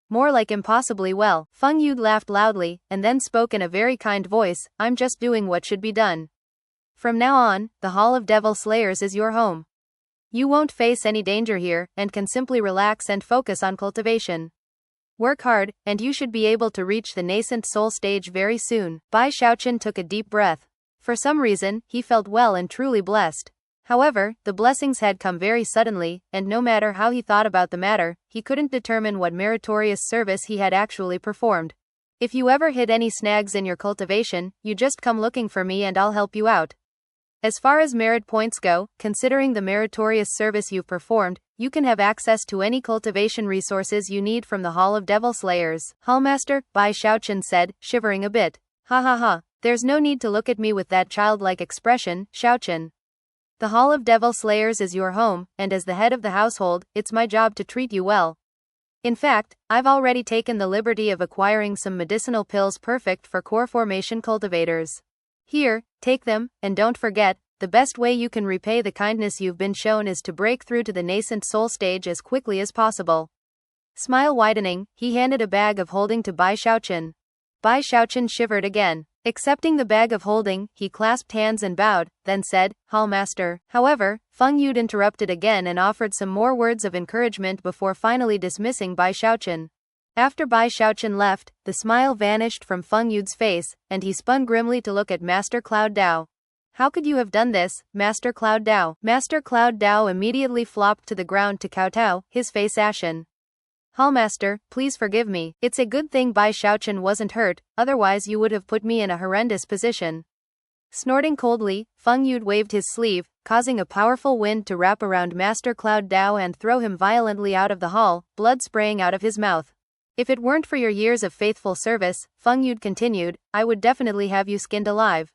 More like impossibly well." Feng Yude laughed loudly, and then spoke in a very kind voice, "I'm just doing what should be done. From now on, the Hall of Devil Slayers is your home. You won't face any danger here, and can simply relax and focus on cultivation. Work hard, and you should be able to reach the nascent soul stage very soon." Bai Xiaochun took a deep breath. For some reason, he felt well and truly blessed. However, the blessings had come very suddenly, and no matter how he thought about the matter, he couldn't determine what meritorious service he had actually performed. "If you ever hit any snags in your cultivation, you just come looking for me and I'll help you out. As far as merit points go, considering the meritorious service you've performed, you can have access to any cultivation resources you need from the Hall of Devil Slayers." "Hallmaster," Bai Xiaochun said, shivering a bit. "Ha ha ha, there's no need to look at me with that childlike expression, Xiaochun. The Hall of Devil Slayers is your home, and as the head of the household, it's my job to treat you well. In fact, I've already taken the liberty of acquiring some medicinal pills perfect for core formation cultivators. Here, take them, and don't forget, the best way you can repay the kindness you've been shown is to break through to the nascent soul stage as quickly as possible." Smile widening, he handed a bag of holding to Bai Xiaochun. Bai Xiaochun shivered again. Accepting the bag of holding, he clasped hands and bowed, then said, "Hall Master." However, Feng Yud interrupted again and offered some more words of encouragement before finally dismissing Bai Xiaochun. After Bai Xiaochun left, the smile vanished from Feng Yud's face, and he spun grimly to look at Master Cloud Dao. "How could you have done this, Master Cloud Dao?" Master Cloud Dao immediately flopped to the ground to kowtow, his face ashen. "Hallmaster, please forgive me. It's a good thing Bai Xiaochun wasn't hurt, otherwise you would have put me in a horrendous position." Snorting coldly, Feng Yud waved his sleeve, causing a powerful wind to wrap around Master Cloud Dao and throw him violently out of the hall, blood spraying out of his mouth. "If it weren't for your years of faithful service," Feng Yud continued, "I would definitely have you skinned alive.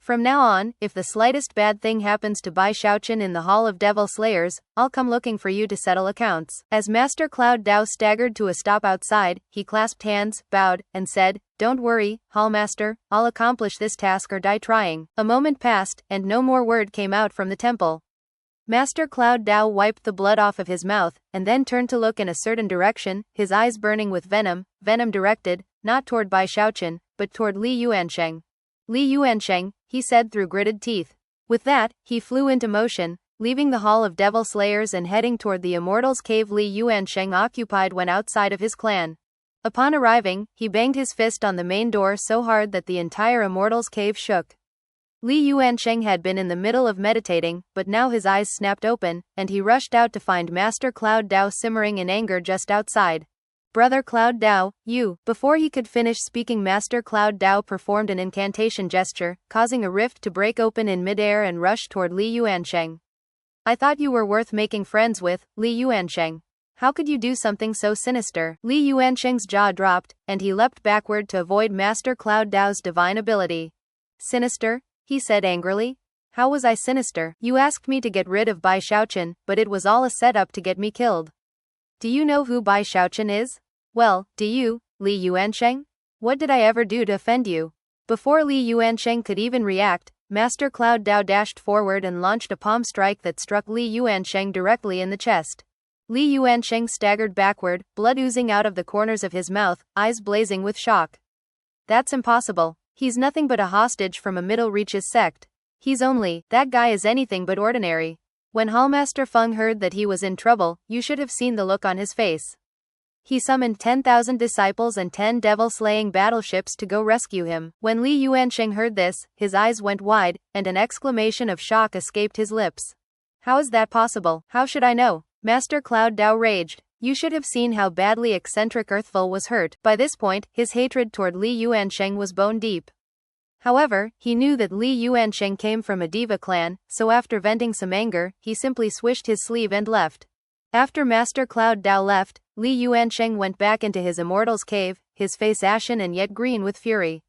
From now on, if the slightest bad thing happens to Bai Xiaochun in the Hall of Devil Slayers, I'll come looking for you to settle accounts." As Master Cloud Dao staggered to a stop outside, he clasped hands, bowed, and said, "Don't worry, Hallmaster, I'll accomplish this task or die trying." A moment passed, and no more word came out from the temple. Master Cloud Dao wiped the blood off of his mouth, and then turned to look in a certain direction, his eyes burning with venom directed, not toward Bai Xiaochun, but toward Li Yuansheng. "Li Yuansheng," he said through gritted teeth. With that, he flew into motion, leaving the Hall of Devil Slayers and heading toward the Immortals' cave Li Yuansheng occupied when outside of his clan. Upon arriving, he banged his fist on the main door so hard that the entire Immortals' cave shook. Li Yuansheng had been in the middle of meditating, but now his eyes snapped open, and he rushed out to find Master Cloud Dao simmering in anger just outside. "Brother Cloud Dao, you..." Before he could finish speaking, Master Cloud Dao performed an incantation gesture, causing a rift to break open in midair and rush toward Li Yuansheng. "I thought you were worth making friends with, Li Yuansheng. How could you do something so sinister?" Li Yuansheng's jaw dropped, and he leapt backward to avoid Master Cloud Dao's divine ability. "Sinister?" he said angrily. "How was I sinister? You asked me to get rid of Bai Xiaochun, but it was all a setup to get me killed. Do you know who Bai Xiaochun is? Well, do you, Li Yuansheng? What did I ever do to offend you?" Before Li Yuansheng could even react, Master Cloud Dao dashed forward and launched a palm strike that struck Li Yuansheng directly in the chest. Li Yuansheng staggered backward, blood oozing out of the corners of his mouth, eyes blazing with shock. "That's impossible. He's nothing but a hostage from a Middle Reaches sect. That guy is anything but ordinary." When Hallmaster Feng heard that he was in trouble, you should have seen the look on his face. He summoned 10,000 disciples and 10 devil-slaying battleships to go rescue him. When Li Yuansheng heard this, his eyes went wide, and an exclamation of shock escaped his lips. "How is that possible? How should I know?" Master Cloud Dao raged. You should have seen how badly eccentric Earthful was hurt. By this point, his hatred toward Li Yuansheng was bone deep. However, he knew that Li Yuansheng came from a diva clan, so after venting some anger, he simply swished his sleeve and left. After Master Cloud Dao left, Li Yuansheng went back into his Immortals' cave, his face ashen and yet green with fury.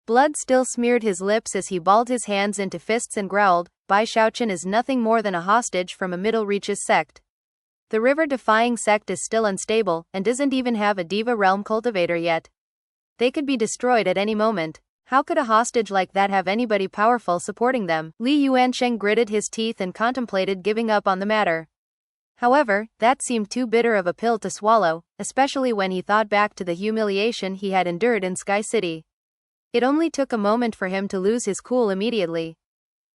Blood still smeared his lips as he balled his hands into fists and growled, "Bai Xiaochun is nothing more than a hostage from a Middle Reaches sect. The river-defying sect is still unstable, and doesn't even have a diva realm cultivator yet. They could be destroyed at any moment. How could a hostage like that have anybody powerful supporting them?" Li Yuansheng gritted his teeth and contemplated giving up on the matter. However, that seemed too bitter of a pill to swallow, especially when he thought back to the humiliation he had endured in Sky City. It only took a moment for him to lose his cool immediately.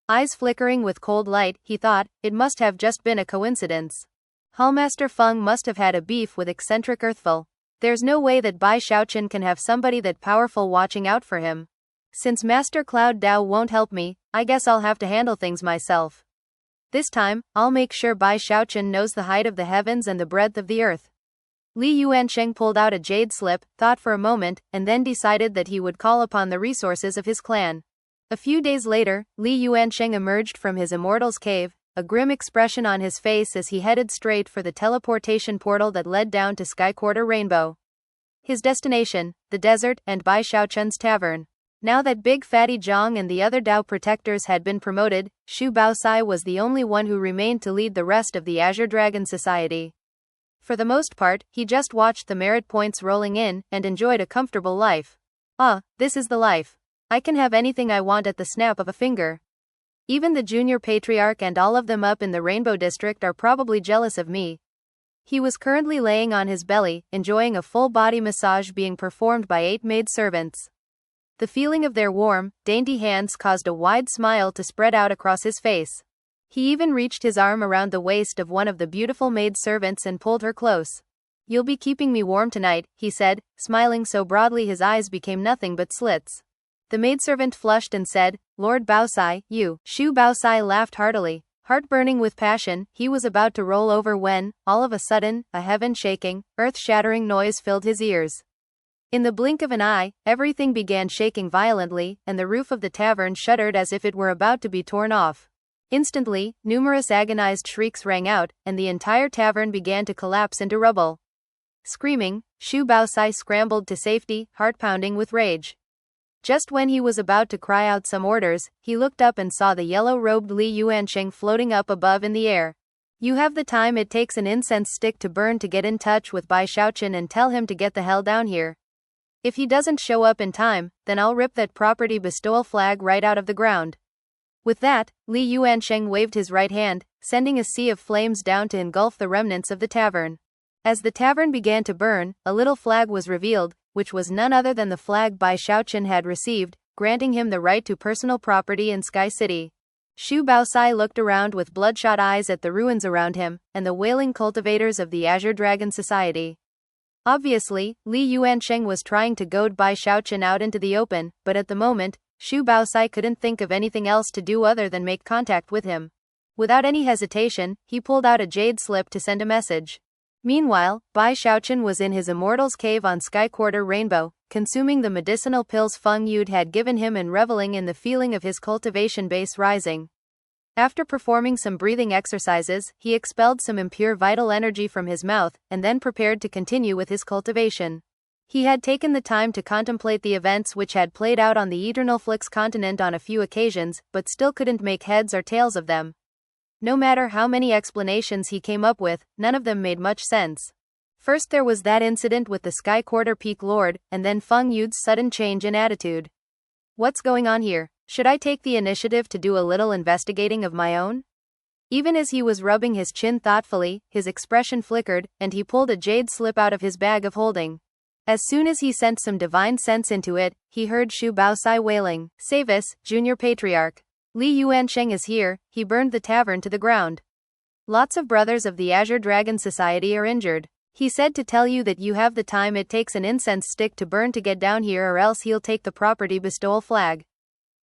Eyes flickering with cold light, he thought, it must have just been a coincidence. Hallmaster Feng must have had a beef with eccentric Earthful. There's no way that Bai Xiaochun can have somebody that powerful watching out for him. Since Master Cloud Dao won't help me, I guess I'll have to handle things myself. This time, I'll make sure Bai Xiaochun knows the height of the heavens and the breadth of the earth. Li Yuansheng pulled out a jade slip, thought for a moment, and then decided that he would call upon the resources of his clan. A few days later, Li Yuansheng emerged from his Immortals' cave, a grim expression on his face as he headed straight for the teleportation portal that led down to Sky Quarter Rainbow. His destination, the desert, and Bai Xiaochun's tavern. Now that Big Fatty Zhang and the other Dao protectors had been promoted, Shu Baosai was the only one who remained to lead the rest of the Azure Dragon Society. For the most part, he just watched the merit points rolling in, and enjoyed a comfortable life. This is the life. I can have anything I want at the snap of a finger. Even the junior patriarch and all of them up in the Rainbow District are probably jealous of me. He was currently laying on his belly, enjoying a full body massage being performed by 8 maidservants. The feeling of their warm, dainty hands caused a wide smile to spread out across his face. He even reached his arm around the waist of one of the beautiful maidservants and pulled her close. "You'll be keeping me warm tonight," he said, smiling so broadly his eyes became nothing but slits. The maidservant flushed and said, "Lord Baosai, you." Shu Baosai laughed heartily. Heart burning with passion, he was about to roll over when, all of a sudden, a heaven-shaking, earth-shattering noise filled his ears. In the blink of an eye, everything began shaking violently, and the roof of the tavern shuddered as if it were about to be torn off. Instantly, numerous agonized shrieks rang out, and the entire tavern began to collapse into rubble. Screaming, Shu Baosai scrambled to safety, heart pounding with rage. Just when he was about to cry out some orders, he looked up and saw the yellow-robed Li Yuansheng floating up above in the air. "You have the time it takes an incense stick to burn to get in touch with Bai Xiaochun and tell him to get the hell down here. If he doesn't show up in time, then I'll rip that property bestowal flag right out of the ground." With that, Li Yuansheng waved his right hand, sending a sea of flames down to engulf the remnants of the tavern. As the tavern began to burn, a little flag was revealed, which was none other than the flag Bai Xiaochun had received, granting him the right to personal property in Sky City. Shu Baosai looked around with bloodshot eyes at the ruins around him, and the wailing cultivators of the Azure Dragon Society. Obviously, Li Yuansheng was trying to goad Bai Xiaochun out into the open, but at the moment, Shu Baosai couldn't think of anything else to do other than make contact with him. Without any hesitation, he pulled out a jade slip to send a message. Meanwhile, Bai Xiaochun was in his immortals cave on Sky Quarter Rainbow, consuming the medicinal pills Feng Yud had given him and reveling in the feeling of his cultivation base rising. After performing some breathing exercises, he expelled some impure vital energy from his mouth, and then prepared to continue with his cultivation. He had taken the time to contemplate the events which had played out on the Eternal Flix continent on a few occasions, but still couldn't make heads or tails of them. No matter how many explanations he came up with, none of them made much sense. First there was that incident with the Sky Quarter Peak Lord, and then Feng Yud's sudden change in attitude. What's going on here? Should I take the initiative to do a little investigating of my own? Even as he was rubbing his chin thoughtfully, his expression flickered, and he pulled a jade slip out of his bag of holding. As soon as he sent some divine sense into it, he heard Shu Baosai wailing, "Save us, Junior Patriarch. Li Yuansheng is here, he burned the tavern to the ground. Lots of brothers of the Azure Dragon Society are injured. He said to tell you that you have the time it takes an incense stick to burn to get down here, or else he'll take the property bestowal flag.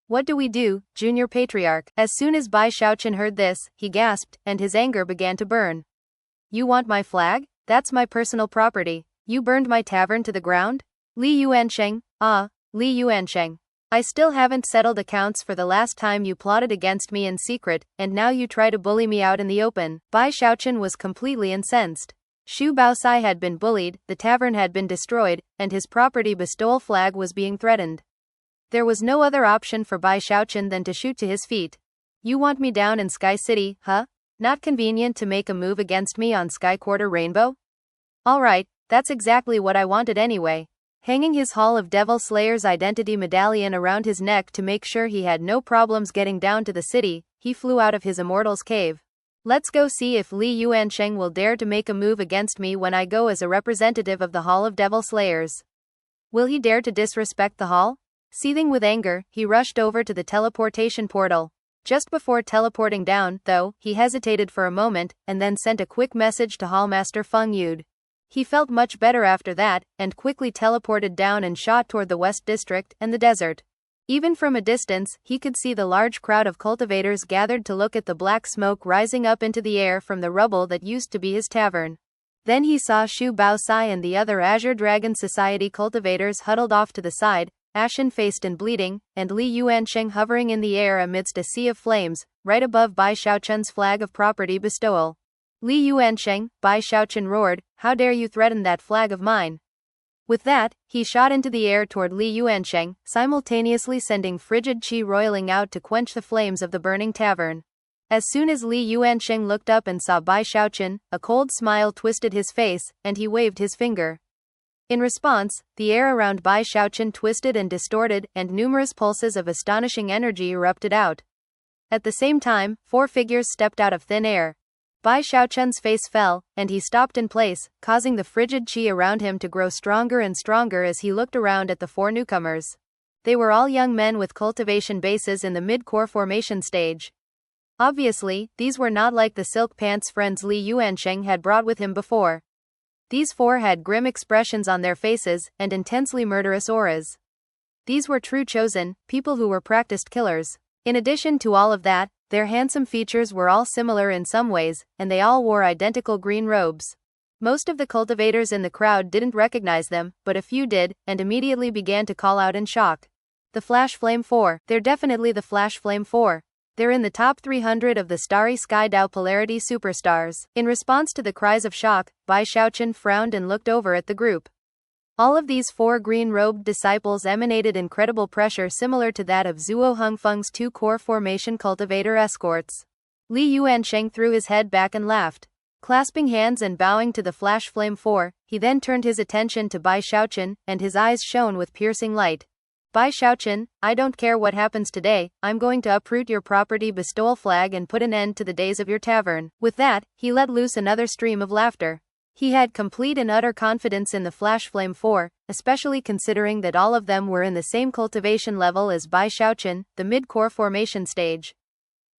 What do we do, Junior Patriarch?" As soon as Bai Xiaochun heard this, he gasped, and his anger began to burn. "You want my flag? That's my personal property. You burned my tavern to the ground? Li Yuansheng, Li Yuansheng. I still haven't settled accounts for the last time you plotted against me in secret, and now you try to bully me out in the open." Bai Xiaochun was completely incensed. Shu Baosai had been bullied, the tavern had been destroyed, and his property bestowal flag was being threatened. There was no other option for Bai Xiaochun than to shoot to his feet. "You want me down in Sky City, huh? Not convenient to make a move against me on Sky Quarter Rainbow? Alright, that's exactly what I wanted anyway." Hanging his Hall of Devil Slayer's identity medallion around his neck to make sure he had no problems getting down to the city, he flew out of his immortal's cave. "Let's go see if Li Yuansheng will dare to make a move against me when I go as a representative of the Hall of Devil Slayers. Will he dare to disrespect the hall?" Seething with anger, he rushed over to the teleportation portal. Just before teleporting down, though, he hesitated for a moment, and then sent a quick message to Hallmaster Feng Yud. He felt much better after that, and quickly teleported down and shot toward the West District and the desert. Even from a distance, he could see the large crowd of cultivators gathered to look at the black smoke rising up into the air from the rubble that used to be his tavern. Then he saw Shu Baosai and the other Azure Dragon Society cultivators huddled off to the side, ashen-faced and bleeding, and Li Yuansheng hovering in the air amidst a sea of flames, right above Bai Xiaochun's flag of property bestowal. "Li Yuansheng," Bai Xiaochun roared, "how dare you threaten that flag of mine?" With that, he shot into the air toward Li Yuansheng, simultaneously sending frigid qi roiling out to quench the flames of the burning tavern. As soon as Li Yuansheng looked up and saw Bai Xiaochun, a cold smile twisted his face, and he waved his finger. In response, the air around Bai Xiaochun twisted and distorted, and numerous pulses of astonishing energy erupted out. At the same time, 4 figures stepped out of thin air. Bai Xiaochun's face fell, and he stopped in place, causing the frigid qi around him to grow stronger and stronger as he looked around at the 4 newcomers. They were all young men with cultivation bases in the mid-core formation stage. Obviously, these were not like the silk pants friends Li Yuansheng had brought with him before. These four had grim expressions on their faces, and intensely murderous auras. These were true chosen, people who were practiced killers. In addition to all of that, their handsome features were all similar in some ways, and they all wore identical green robes. Most of the cultivators in the crowd didn't recognize them, but a few did, and immediately began to call out in shock. The Flash Flame 4, they're definitely the Flash Flame 4. They're in the top 300 of the Starry Sky Dao Polarity superstars. In response to the cries of shock, Bai Xiaochun frowned and looked over at the group. All of these four green-robed disciples emanated incredible pressure similar to that of Zuo Hongfeng's two core formation cultivator escorts. Li Yuansheng threw his head back and laughed. Clasping hands and bowing to the Flash Flame 4, he then turned his attention to Bai Xiaochun, and his eyes shone with piercing light. Bai Xiaochun, I don't care what happens today, I'm going to uproot your property bestowal flag and put an end to the days of your tavern. With that, he let loose another stream of laughter. He had complete and utter confidence in the Flash Flame 4, especially considering that all of them were in the same cultivation level as Bai Xiaochun, the mid-core formation stage.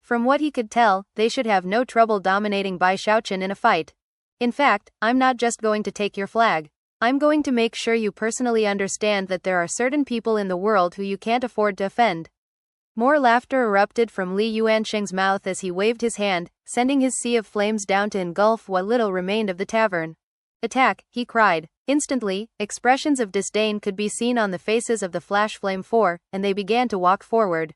From what he could tell, they should have no trouble dominating Bai Xiaochun in a fight. In fact, I'm not just going to take your flag. I'm going to make sure you personally understand that there are certain people in the world who you can't afford to offend. More laughter erupted from Li Yuansheng's mouth as he waved his hand, sending his sea of flames down to engulf what little remained of the tavern. Attack, he cried. Instantly, expressions of disdain could be seen on the faces of the Flash Flame 4, and they began to walk forward.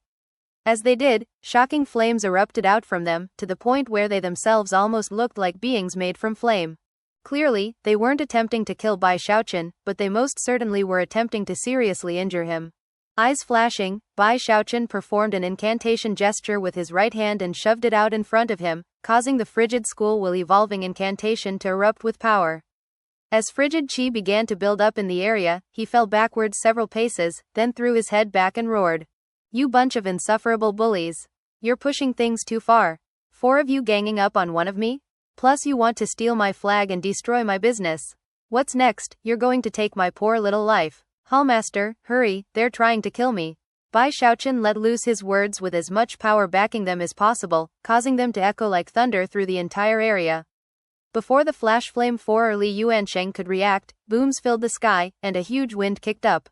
As they did, shocking flames erupted out from them, to the point where they themselves almost looked like beings made from flame. Clearly, they weren't attempting to kill Bai Xiaochun, but they most certainly were attempting to seriously injure him. Eyes flashing, Bai Xiaochun performed an incantation gesture with his right hand and shoved it out in front of him, causing the frigid school-will evolving incantation to erupt with power. As frigid chi began to build up in the area, he fell backwards several paces, then threw his head back and roared. You bunch of insufferable bullies. You're pushing things too far. 4 of you ganging up on one of me? Plus you want to steal my flag and destroy my business. What's next? You're going to take my poor little life. Hallmaster, hurry, they're trying to kill me. Bai Xiaochun let loose his words with as much power backing them as possible, causing them to echo like thunder through the entire area. Before the Flash Flame 4 or Li Yuansheng could react, booms filled the sky, and a huge wind kicked up.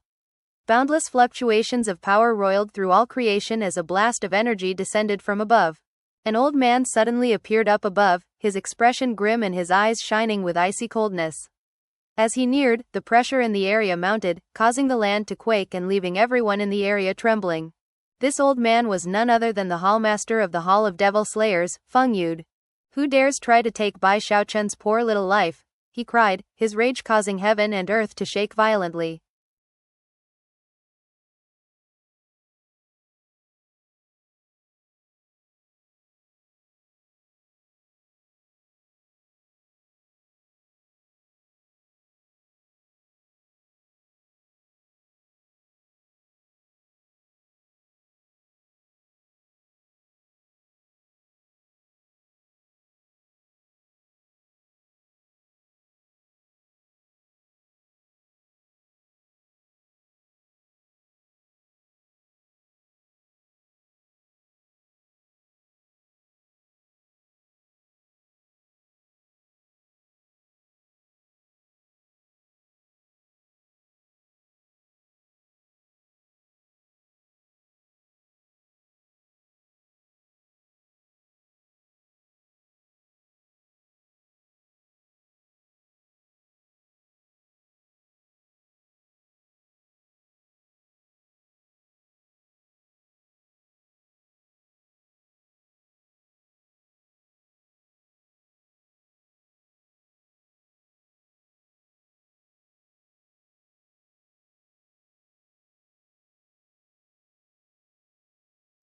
Boundless fluctuations of power roiled through all creation as a blast of energy descended from above. An old man suddenly appeared up above, his expression grim and his eyes shining with icy coldness. As he neared, the pressure in the area mounted, causing the land to quake and leaving everyone in the area trembling. This old man was none other than the Hallmaster of the Hall of Devil Slayers, Feng Yude. Who dares try to take Bai Xiaochun's poor little life? He cried, his rage causing heaven and earth to shake violently.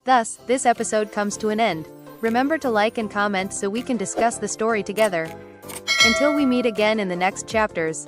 Thus, this episode comes to an end. Remember to like and comment so we can discuss the story together. Until we meet again in the next chapters.